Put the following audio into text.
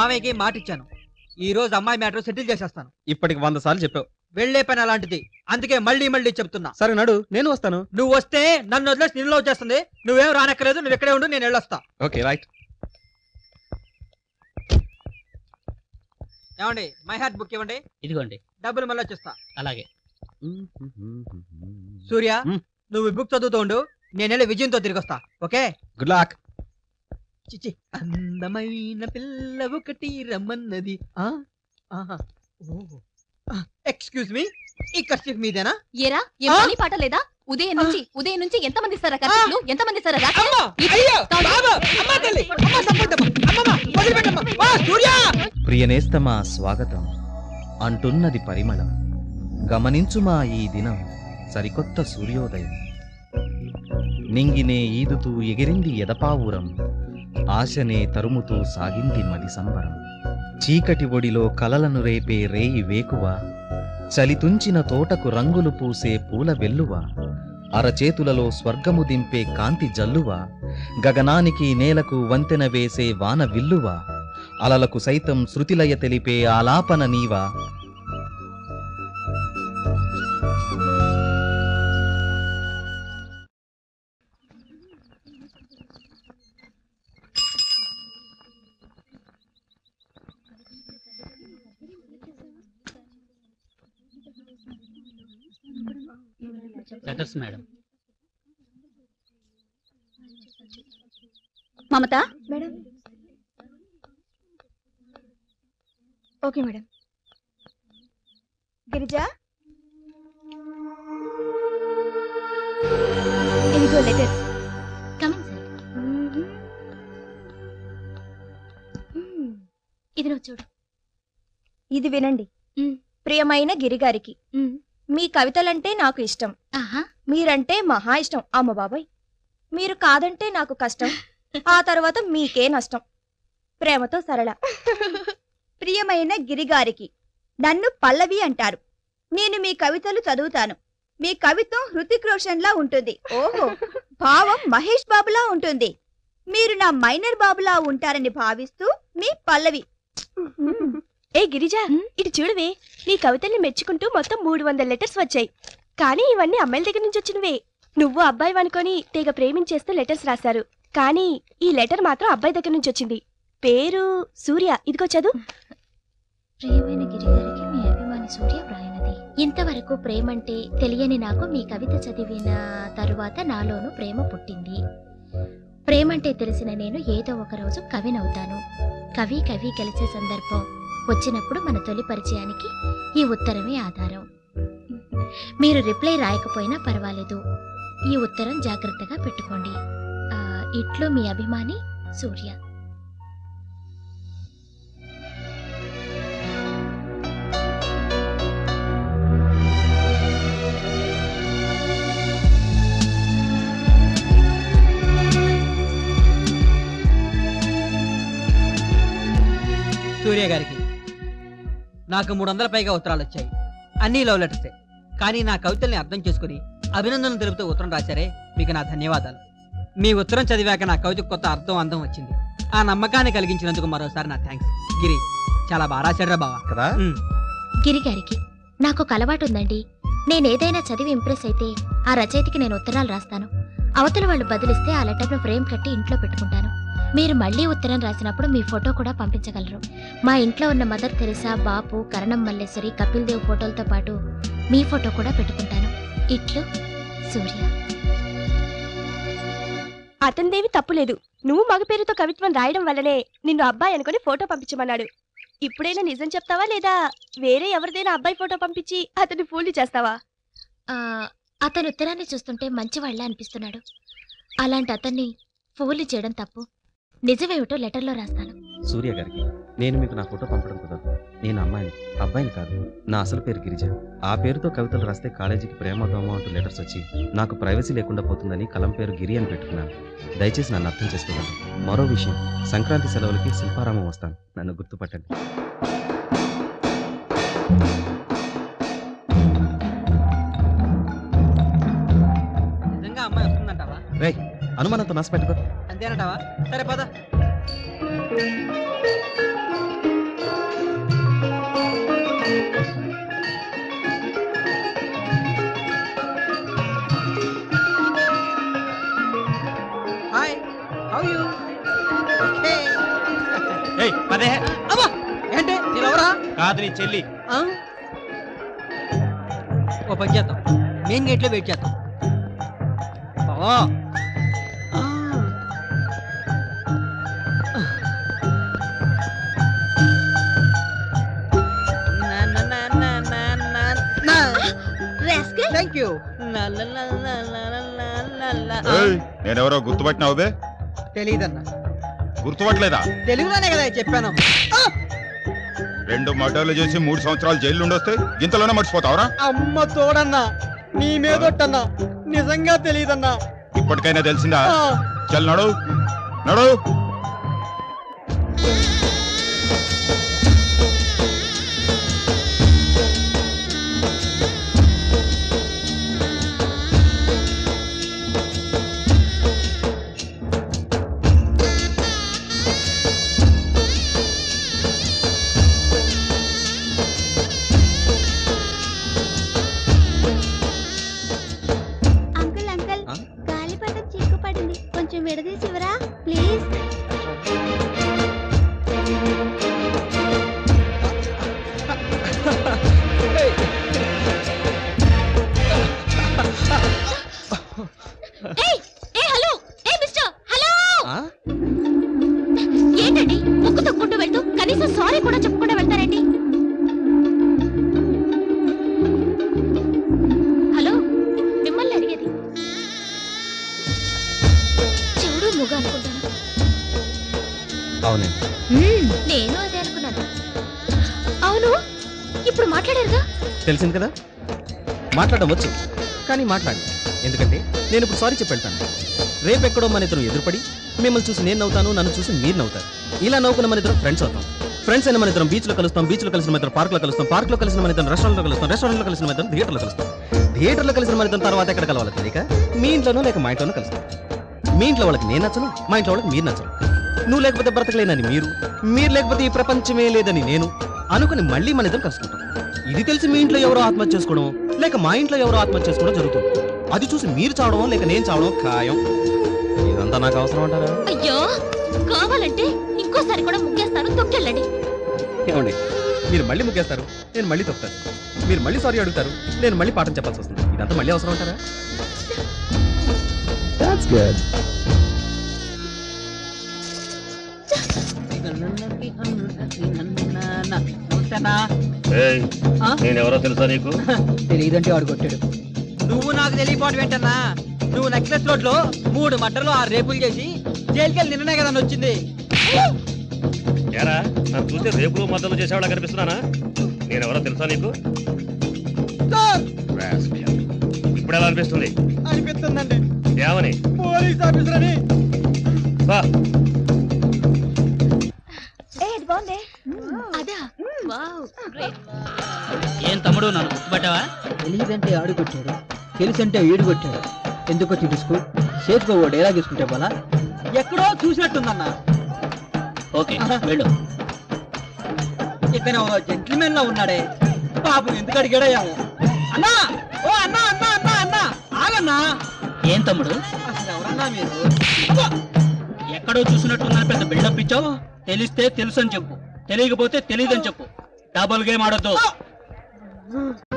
మామయ్యకి మాట ఇచ్చాను. ఈ రోజు అమ్మాయి మ్యాటర్ సెటిల్ చేసేస్తాను. ఇప్పటికి 100 సార్లు చెప్పావు. వెళ్లే పని అలాంటిది, అందుకే మళ్ళీ మళ్ళీ చెప్తున్నా. సరే నడు, నేను వస్తాను. నువ్వు వస్తే నన్ను వదిలేసి నిన్నులో వచ్చేస్తుంది. నువ్వేం రానక్కర్లేదు, నువ్వు ఇక్కడే ఉండు, నేను వెళ్ళొస్తా. Okay right. ఏమండి, మై హార్ట్ బుక్ ఇవ్వండి. ఇదిగోండి. డబ్బులు మళ్ళీ వచ్చేస్తా. అలాగే. సూర్య, నువ్వు ఈ బుక్ చదువుతూ ఉండు, నేను వెళ్ళి విజయంతో తిరిగి వస్తా. Okay, good luck. చిచి, అందమైన పిల్ల ఒకటి రమ్మన్నది. ఎక్స్క్యూజ్ మీ, ఈ కర్చీఫ్ మీదేనా? ఏరా, ఏం పని పాట లేదా? ఉదయం నుంచి ఎంతమంది ఇస్తారా కర్చీఫ్లు? ఎంతమంది ఇస్తారా? ప్రియనేస్తమా స్వాగతం అంటున్నది పరిమళం, గమనించుమా ఈ దినం సరికొత్త సూర్యోదయం. నింగినే ఈదుతూ ఎగిరింది ఎదపావురం, ఆశనే తరుముతూ సాగింది మది సంబరం. చీకటి ఒడిలో కలలను రేపే రేయి వేకువ, చలితుంచిన తోటకు రంగులు పూసే పూల వెల్లువ, అరచేతులలో స్వర్గము దింపే కాంతి జల్లువ, గగనానికి నేలకు వంతెన వేసే వాన విల్లువ, అలలకు సైతం శృతిలయ తెలిపే ఆలాపన నీవా. Letters madam. Mamata madam. Okay madam. Girija, ఇదిగో లెటర్స్. Coming sir. ఇది నువ్వు చూడు. ఇది వినండి. ప్రియమైన గిరిగారికి, మీ కవితలంటే నాకు ఇష్టం. మీరంటే మహా ఇష్టం. అమ్మ బాబాయ్, మీరు కాదంటే నాకు కష్టం. ఆ తర్వాత మీకే నష్టం. ప్రేమతో సరళ. ప్రియమైన గిరిగారికి, నన్ను పల్లవి అంటారు. నేను మీ కవితలు చదువుతాను. మీ కవిత్వం హృతిక్ రోషన్ లా ఉంటుంది. ఓహో, భావం మహేష్ బాబులా ఉంటుంది. మీరు నా మైనర్ బాబులా ఉంటారని భావిస్తూ మీ పల్లవి. ఏ గిరిజా, ఇటు చూడవే. నీ కవితల్ని మెచ్చుకుంటూ మొత్తం 300 లెటర్స్ వచ్చాయి. కానీ ఇవన్నీ అమ్మాయిల దగ్గర నుంచి వచ్చినవే. నువ్వు అబ్బాయి అనుకొని తెగ ప్రేమించేస్తూ లెటర్స్ రాశారు. కానీ ఈ లెటర్ మాత్రం అబ్బాయి దగ్గర నుంచి వచ్చింది. పేరు సూర్య. ఇదిగో చదువు. ప్రియమైన గిరిగారికి మీ అభిమాని సూర్య వ్రాయినది. ఇంతవరకు ప్రేమంటే తెలియని నాకు మీ కవిత చదివిన తరువాత నాలోనూ ప్రేమ పుట్టింది. ప్రేమంటే తెలిసిన నేను ఏదో ఒక రోజు కవినవుతాను. కవి కలిసే సందర్భం వచ్చినప్పుడు మన తొలి పరిచయానికి ఈ ఉత్తరమే ఆధారం. మీరు రిప్లై రాయకపోయినా పర్వాలేదు, ఈ ఉత్తరం జాగ్రత్తగా పెట్టుకోండి. ఇట్లు మీ అభిమాని సూర్య. సూర్య గారికి నాకు 300 పైగా ఉత్తరాలు వచ్చాయి. అన్ని లవ్ లెటర్సే. కానీ నా కవితల్ని అర్థం చేసుకుని అభినందనలు తెలుపుతూ ఉత్తరం రాశారే, మీకు నా ధన్యవాదాలు. మీ ఉత్తరం చదివాక నా కవితకు కొత్త అర్థం అందం వచ్చింది. ఆ నమ్మకాన్ని కలిగించినందుకు మరోసారి నా థ్యాంక్స్. గిరి, చాలా బాగా రాశాడురా బావా కదా. గిరిగారికి, నాకు ఒక అలవాటు ఉందండి. నేనేదైనా చదివి ఇంప్రెస్ అయితే ఆ రచయితకి నేను ఉత్తరాలు రాస్తాను. అవతల వాళ్ళు బదిలిస్తే ఆ లెటర్ను ఫ్రేమ్ కట్టి ఇంట్లో పెట్టుకుంటాను. మీరు మళ్ళీ ఉత్తరం రాసినప్పుడు మీ ఫోటో కూడా పంపించగలరు. మా ఇంట్లో ఉన్న మదర్ తెరిసా, బాపు, కరణం మల్లేశ్వరి, కపిల్ దేవ్ ఫోటోలతో పాటు మీ ఫోటో కూడా పెట్టుకుంటాను. ఇట్లు సూర్య. అతనిదేవి తప్పులేదు. నువ్వు మగ పేరుతో కవిత్వం రాయడం వల్లనే నిన్ను అబ్బాయి అనుకుని ఫోటో పంపించమన్నాడు. ఇప్పుడైనా నిజం చెప్తావా, లేదా వేరే ఎవరిదైనా అబ్బాయి ఫోటో పంపించి అతన్ని ఫూల్ని చేస్తావా? అతని ఉత్తరాన్ని చూస్తుంటే మంచివాళ్ళ అనిపిస్తున్నాడు. అలాంటి అతన్ని ఫూల్ని చేయడం తప్పు. నిజమేమిటో లెటర్లో రాస్తాను. సూర్య గారికి, నేను మీకు నా ఫోటో పంపడం కుదరదు. నేను అబ్బాయిని కాదు. నా అసలు పేరు గిరిజ. ఆ పేరుతో కవితలు రాస్తే కాలేజీకి ప్రేమ దోమ అంటూ లెటర్స్ వచ్చి నాకు ప్రైవసీ లేకుండా పోతుందని కలం పేరు గిరి అని పెట్టుకున్నాను. దయచేసి నన్ను అర్థం చేసుకోగలరు. మరో విషయం, సంక్రాంతి సెలవులకి శిల్పారామం వస్తాను, నన్ను గుర్తుపట్టండి. నిజంగా అమ్మాయి వస్తుందంటావా? రేయ్, అనుమానంతో నష్టపెట్టుకో. అంతేనంటావా? సరే పద. కాదు నీ చెల్లి. ఆ? ఓ పని చేద్దాం, మెయిన్ గేట్ లో వెయిట్ చేద్దాం. బావా. ఆ. Thank you. నేనెవరో గుర్తుపట్టినావు బే? తెలీదన్నా. గుర్తుపట్టలేదా? తెలుగులోనే కదా చెప్పాను. 2 మర్డర్లు చేసి 3 సంవత్సరాలు జైలు ఉండొస్తే ఇంతలోనే మర్చిపోతావరా? అమ్మ తోడన్నా, నీ మీదొట్టన్నా, నిజంగా తెలీదన్నా. ఇప్పటికైనా తెలిసిందా? చల్ నడు నడు. అంకుల్ అంకుల్, గాలిపటం చిక్కుపడింది, కొంచెం విడదీసివరా ప్లీజ్. Hello, mister, hello. ఏంటండి ముక్కు తొక్కుంటూ వెళ్తూ కనీసం సారీ కూడా చెప్పకుండా వెళ్తారండి? హలో, మిమ్మల్ని అడిగేది. చెవుడు మూగ అనుకుంటాను. అవునండి. నేను అదే అనుకున్నాను. అవును, ఇప్పుడు మాట్లాడారుగా. తెలిసింది కదా, మాట్లాడడం వచ్చు, కానీ మాట్లాడి. ఎందుకంటే నేను ఇప్పుడు సారీ చెప్పి వెళ్తాను. రేపు ఎక్కడో మన ఇద్దరు ఎదురుపడి మిమ్మల్ని చూసి నేను నవ్వుతాను, నన్ను చూసి మీరు నవ్వుతారు. ఇలా నవ్వుకున్న మన ఇద్దరం ఫ్రెండ్స్ అవుతాం. ఫ్రెండ్స్ అయిన మన ఇద్దరం బీచ్లో కలుస్తాం, బీచ్లో కలిసిన మన ఇద్దరం పార్క్లో కలుస్తాం, పార్క్లో కలిసిన మన ఇద్దరం రెస్టారెంట్లో కలుస్తాం, రెస్టారెంట్లో కలిసిన మన ఇద్దరం థియేటర్లో కలుస్తాం, థియేటర్లో కలిసిన మన ఇద్దరం తర్వాత ఎక్కడ కలవాలి తెలియక మీ ఇంట్లోనో లేక మా ఇంట్లోనో కలుస్తాం. మీ ఇంట్లో వాళ్ళకి నేను నచ్చను, మా ఇంట్లో వాళ్ళకి మీరు నచ్చను. నువ్వు లేకపోతే బ్రతకలేనని మీరు, మీరు లేకపోతే ఈ ప్రపంచమే లేదని నేను అనుకుని మళ్ళీ మన ఇద్దరం కలుసుకుంటాం. ఇది తెలిసి మీ ఇంట్లో ఎవరో ఆత్మహత్య చేసుకోవడం లేక మా ఇంట్లో ఎవరో ఆత్మహత్య చేసుకోవడం జరుగుతుంది. అది చూసి మీరు చావడం లేక నేను చావడం ఖాయం. ఇదంతా నాకు అవసరం అంటారా? అయ్యో, కావాలంటే ఇంకోసారి కూడా ముగ్గేస్తాను, తొక్కెళ్ళండి. ఏమండి, మీరు మళ్ళీ ముగ్గేస్తారు, నేను మళ్ళీ తొక్కుతాను. మీరు మళ్ళీ సారీ అడుగుతారు, నేను మళ్ళీ పాఠం చెప్పాల్సి వస్తుంది. ఇదంతా మళ్ళీ అవసరం అంటారా? That's good. నేనెవరో తెలుసా నీకు? తెలియదంటే వాడు కొట్టాడు. నువ్వు నాకు తెలియపోవడం ఏంటన్నా? నువ్వు నెక్లెస్ రోడ్ లో 3 మర్డర్లు 6 రేపులు చేసి జైలుకెళ్ళి నిన్ననే కదా వచ్చింది. ఎరా, నన్ను చూస్తే రేపులు మద్దలు చేసేవాళ్ళ కనిపిస్తున్నానా? నేనెవరో తెలుసా నీకు? ఇప్పుడు ఎలా అనిపిస్తుంది? అనిపిస్తుందండి. ఏమని? పోలీస్ ఆఫీసర్ అని. బాగుంది. అదా, వావ్, గ్రేట్. ఏం తమ్ముడు, నన్ను గుర్తుపట్టావా? తెలియదంటే ఆడు కొట్టాడు, తెలిసంటే ఈడు కొట్టాడు. ఎందుకో తెలుసుకో, చేతికో ఓ డైలాగ్ తీసుకుంటే పోలా. ఎక్కడో చూసినట్టుందన్నా. ఓకే, వెళ్ళు. ఇతను జెంట్మెన్ లో ఉన్నాడే, పాపం ఎందుకు అడిగాడయ్యాము. అన్నా, ఓ అన్నా అన్నా అన్నా అన్నా, ఆగన్నా. ఏం తమ్ముడు, అసలు ఎవరన్నా మీరు? ఎక్కడో చూసినట్టుందని పెద్ద బిల్డప్ ఇచ్చావు. తెలిస్తే తెలుసు అని చెప్పు, తెలియకపోతే తెలియదని చెప్పు. Double game ఆడొద్దు.